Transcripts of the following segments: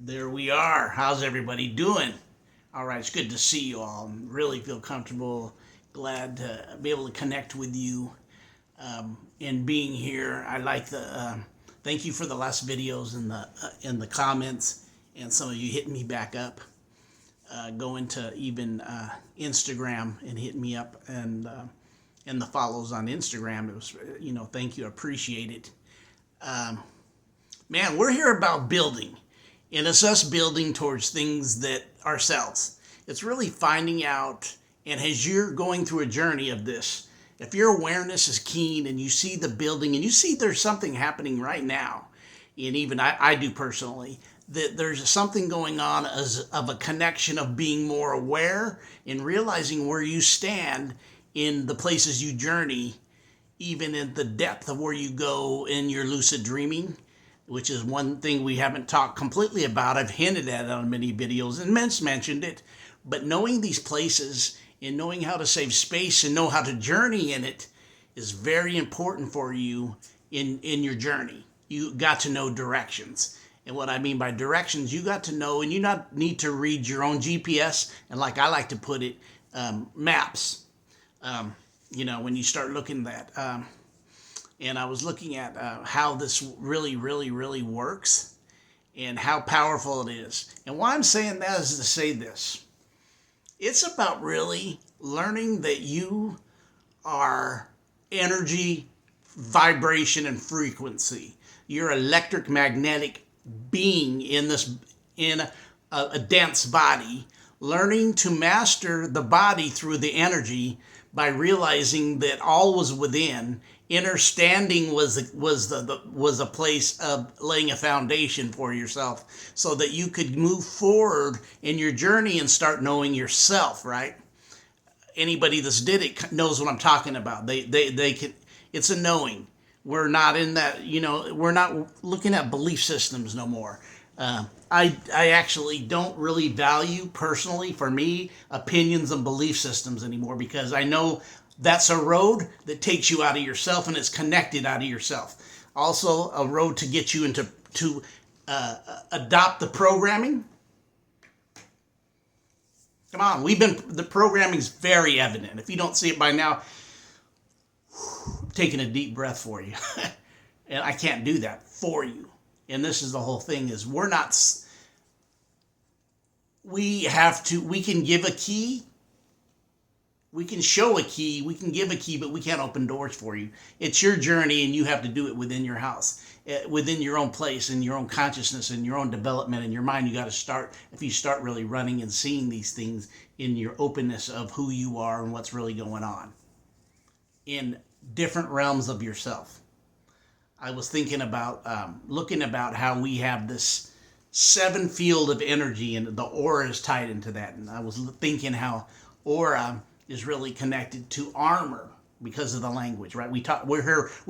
There we are. How's everybody doing? All right, it's good to see you all. Really feel comfortable. Glad to be able to connect with you in being here. I like the. Thank you for the last videos in the comments, and some of you hitting me back up. Going to even Instagram and hitting me up and the follows on Instagram. It was thank you, appreciate it. Man, we're here about building. And it's us building towards things that ourselves. It's really finding out, and as you're going through a journey of this, if your awareness is keen and you see the building and you see there's something happening right now, and even I do personally, that there's something going on as of a connection of being more aware and realizing where you stand in the places you journey, even in the depth of where you go in your lucid dreaming, which is one thing we haven't talked completely about. I've hinted at it on many videos and mentioned it, but knowing these places and knowing how to save space and know how to journey in it is very important for you in your journey. You got to know directions. And what I mean by directions, you got to know, and you not need to read your own GPS, and like I like to put it, maps. When you start looking at that. And I was looking at how this really works and how powerful it is. And why I'm saying that is to say this. It's about really learning that you are energy, vibration, and frequency. You're electric magnetic being in a dense body, learning to master the body through the energy by realizing that all was within. Inner standing was a place of laying a foundation for yourself so that you could move forward in your journey and start knowing yourself, right? Anybody that's did it knows what I'm talking about. They can, it's a knowing. We're not in that, we're not looking at belief systems no more. I actually don't really value, personally, for me, opinions and belief systems anymore, because I know that's a road that takes you out of yourself and it's connected out of yourself. Also, a road to get you to adopt the programming. Come on, the programming's very evident. If you don't see it by now, I'm taking a deep breath for you. And I can't do that for you. And this is the whole thing, is we can give a key, we can show a key, we can give a key, but we can't open doors for you. It's your journey, and you have to do it within your house, within your own place, in your own consciousness, in your own development, in your mind. You got to start, if you start really running and seeing these things in your openness of who you are and what's really going on in different realms of yourself. I was thinking about, looking about how we have this 7 field of energy, and the aura is tied into that. And I was thinking how aura is really connected to armor because of the language, right? We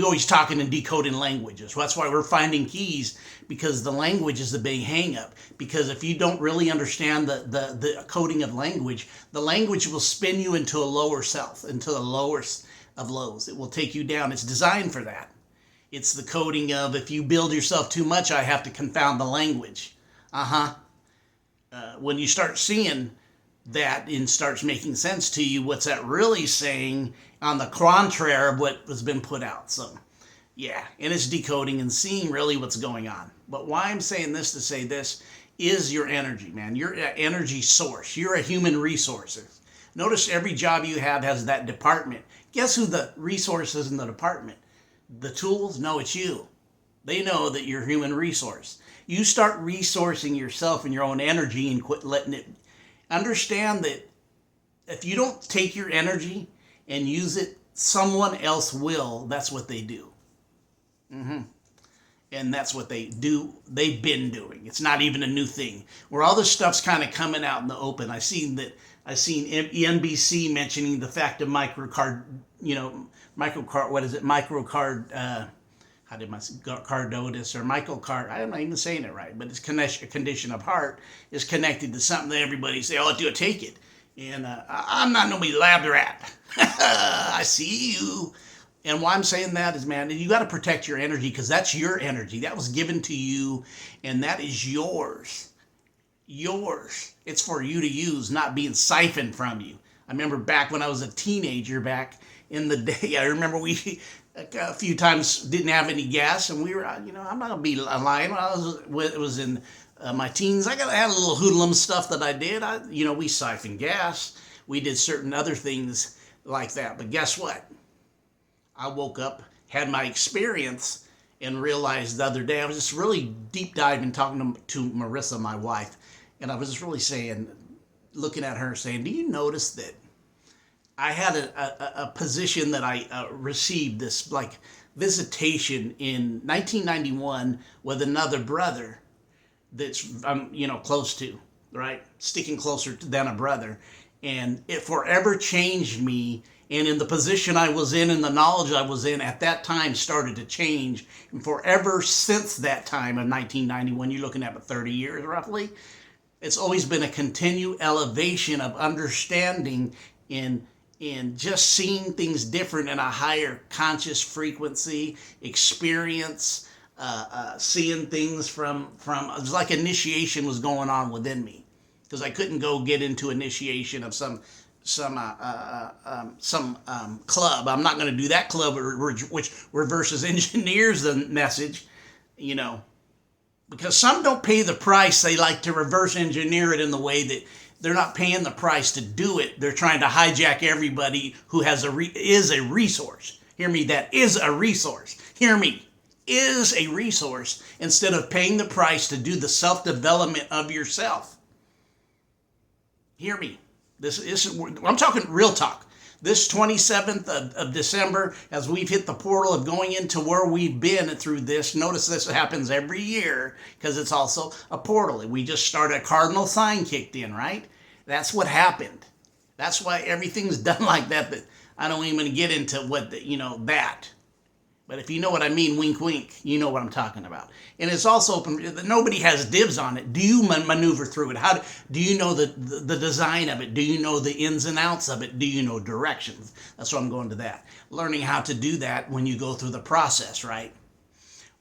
always talking and decoding languages. So that's why we're finding keys, because the language is the big hang up. Because if you don't really understand the coding of language, the language will spin you into a lower self, into the lowest of lows. It will take you down. It's designed for that. It's the coding of, if you build yourself too much, I have to confound the language. When you start seeing that and starts making sense to you, what's that really saying on the contrary of what has been put out? So, yeah, and it's decoding and seeing really what's going on. But why I'm saying this to say this is your energy, man. You're an energy source. You're a human resource. Notice every job you have has that department. Guess who the resource is in the department? The tools? No, it's you. They know that you're a human resource. You start resourcing yourself and your own energy and quit letting it. Understand that if you don't take your energy and use it, someone else will. That's what they do. And that's what they do. They've been doing. It's not even a new thing. Where all this stuff's kind of coming out in the open. I've seen NBC mentioning the fact of microcard, cardotis or microcard, I'm not even saying it right, but it's a condition of heart is connected to something that everybody say, oh, do take it. And I'm not nobody lab rat. I see you. And why I'm saying that is, man, you got to protect your energy, because that's your energy. That was given to you, and that is yours. yours. It's for you to use, not being siphoned from you. I remember back when I was a teenager, back in the day, I remember we a few times didn't have any gas, and we were, I'm not gonna be lying. When it was in my teens, had a little hoodlum stuff that I did. We siphoned gas. We did certain other things like that. But guess what? I woke up, had my experience, and realized the other day, I was just really deep diving, talking to Marissa, my wife, and I was just really saying, looking at her, saying, do you notice that I had a position that I received, this like visitation in 1991 with another brother that's close to, right, sticking closer than a brother, and it forever changed me. And in the position I was in and the knowledge I was in at that time started to change. And forever since that time of 1991, you're looking at 30 years roughly, it's always been a continued elevation of understanding in just seeing things different in a higher conscious frequency, experience, seeing things from it was like initiation was going on within me, because I couldn't go get into initiation of some club. I'm not going to do that club, which reverses engineers the message, because some don't pay the price. They like to reverse engineer it in the way that they're not paying the price to do it. They're trying to hijack everybody who is a resource. Hear me, that is a resource. Hear me, is a resource, instead of paying the price to do the self-development of yourself. Hear me. I'm talking real talk. This 27th of December, as we've hit the portal of going into where we've been through this, notice this happens every year because it's also a portal. We just started, a cardinal sign kicked in, right? That's what happened. That's why everything's done like that. But I don't even get into what that. But if you know what I mean, wink, wink, you know what I'm talking about. And it's also open. Nobody has dibs on it. Do you maneuver through it? How do you know the design of it? Do you know the ins and outs of it? Do you know directions? That's why I'm going to that. Learning how to do that when you go through the process, right?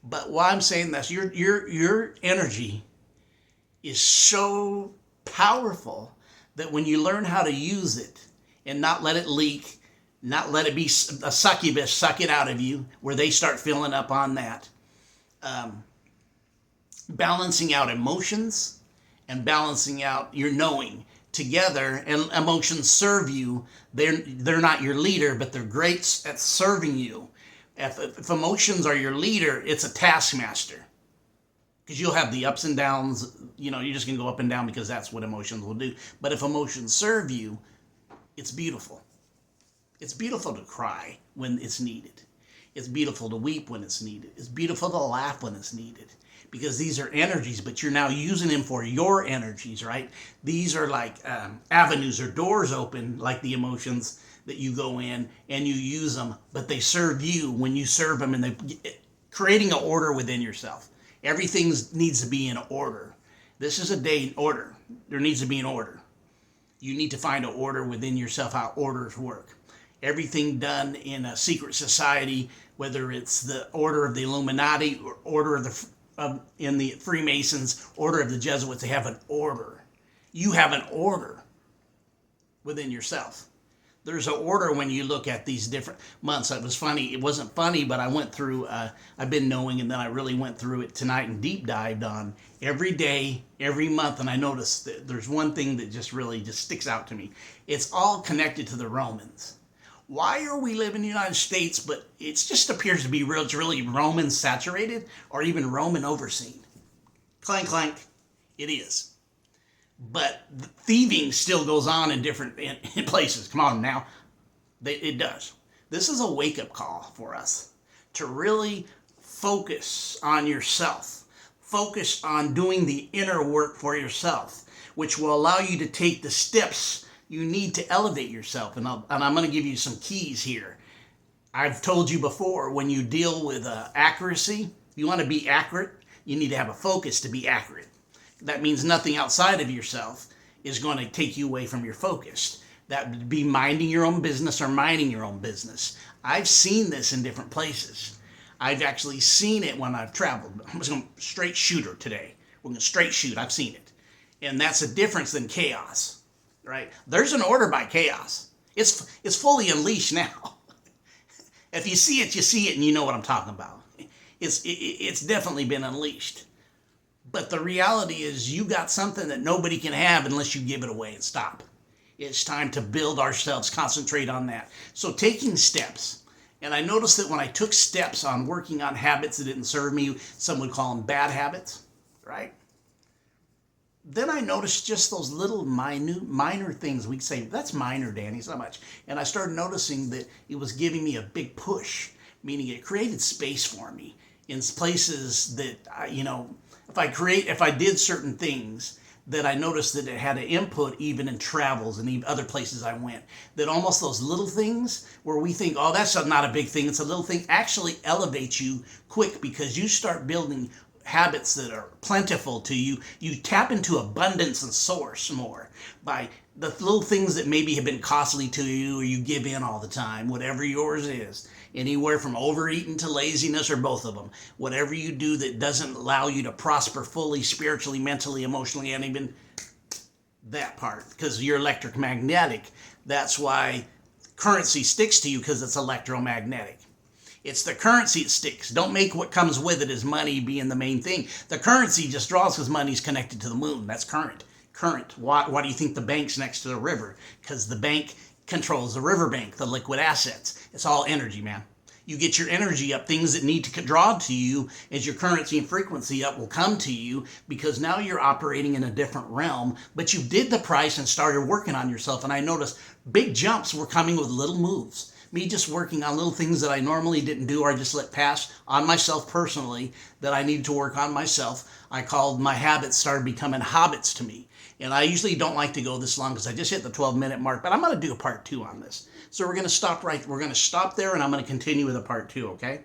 But why I'm saying this, your energy is so powerful that when you learn how to use it and not let it leak, not let it be a succubus suck it out of you, where they start filling up on that. Balancing out emotions and balancing out your knowing together, and emotions serve you. They're not your leader, but they're great at serving you. If emotions are your leader, it's a taskmaster, because you'll have the ups and downs. You're just gonna go up and down because that's what emotions will do. But if emotions serve you, it's beautiful. It's beautiful to cry when it's needed. It's beautiful to weep when it's needed. It's beautiful to laugh when it's needed, because these are energies, but you're now using them for your energies, right? These are like avenues or doors open, like the emotions that you go in and you use them, but they serve you when you serve them, and they creating an order within yourself. Everything needs to be in order. This is a day in order. There needs to be an order. You need to find an order within yourself, how orders work. Everything done in a secret society, whether it's the order of the Illuminati or order of in the Freemasons, order of the Jesuits, they have an order. You have an order within yourself. There's an order when you look at these different months. It was funny. It wasn't funny, but I went through, I've been knowing, and then I really went through it tonight and deep dived on every day, every month, and I noticed that there's one thing that just really just sticks out to me. It's all connected to the Romans. Why are we living in the United States, but it just appears to be it's really Roman saturated or even Roman overseen? Clank, clank, it is. But the thieving still goes on in different in places. Come on now. It does. This is a wake-up call for us to really focus on yourself. Focus on doing the inner work for yourself, which will allow you to take the steps you need to elevate yourself. And I'm going to give you some keys here. I've told you before, when you deal with accuracy, you want to be accurate, you need to have a focus to be accurate. That means nothing outside of yourself is going to take you away from your focus. That would be minding your own business or minding your own business. I've seen this in different places. I've actually seen it when I've traveled. I'm just going to straight shooter today. We're going to straight shoot. I've seen it. And that's a difference than chaos, right? There's an order by chaos. It's fully unleashed now. If you see it, you see it, and you know what I'm talking about. It's definitely been unleashed. But the reality is you got something that nobody can have unless you give it away and stop. It's time to build ourselves, concentrate on that. So taking steps. And I noticed that when I took steps on working on habits that didn't serve me, some would call them bad habits, right? Then I noticed just those little minor things. We'd say, that's minor, Danny, so much. And I started noticing that it was giving me a big push, meaning it created space for me in places that, if I did certain things, that I noticed that it had an input even in travels and even other places I went. That almost those little things where we think, oh, that's not a big thing, it's a little thing, actually elevates you quick because you start building habits that are plentiful to you. You tap into abundance and source more by the little things that maybe have been costly to you or you give in all the time, whatever yours is. Anywhere from overeating to laziness or both of them. Whatever you do that doesn't allow you to prosper fully, spiritually, mentally, emotionally, and even that part. Because you're electromagnetic. That's why currency sticks to you, because it's electromagnetic. It's the currency that sticks. Don't make what comes with it as money being the main thing. The currency just draws because money's connected to the moon. That's current. Why do you think the bank's next to the river? Because the bank controls the riverbank, the liquid assets. It's all energy, man. You get your energy up, things that need to draw to you as your currency and frequency up will come to you because now you're operating in a different realm, but you did the price and started working on yourself. And I noticed big jumps were coming with little moves. Me just working on little things that I normally didn't do or I just let pass on myself personally that I needed to work on myself. I called my habits started becoming hobbits to me. And I usually don't like to go this long because I just hit the 12-minute mark, but I'm going to do a part 2 on this. So we're going to stop there and I'm going to continue with a part 2, okay?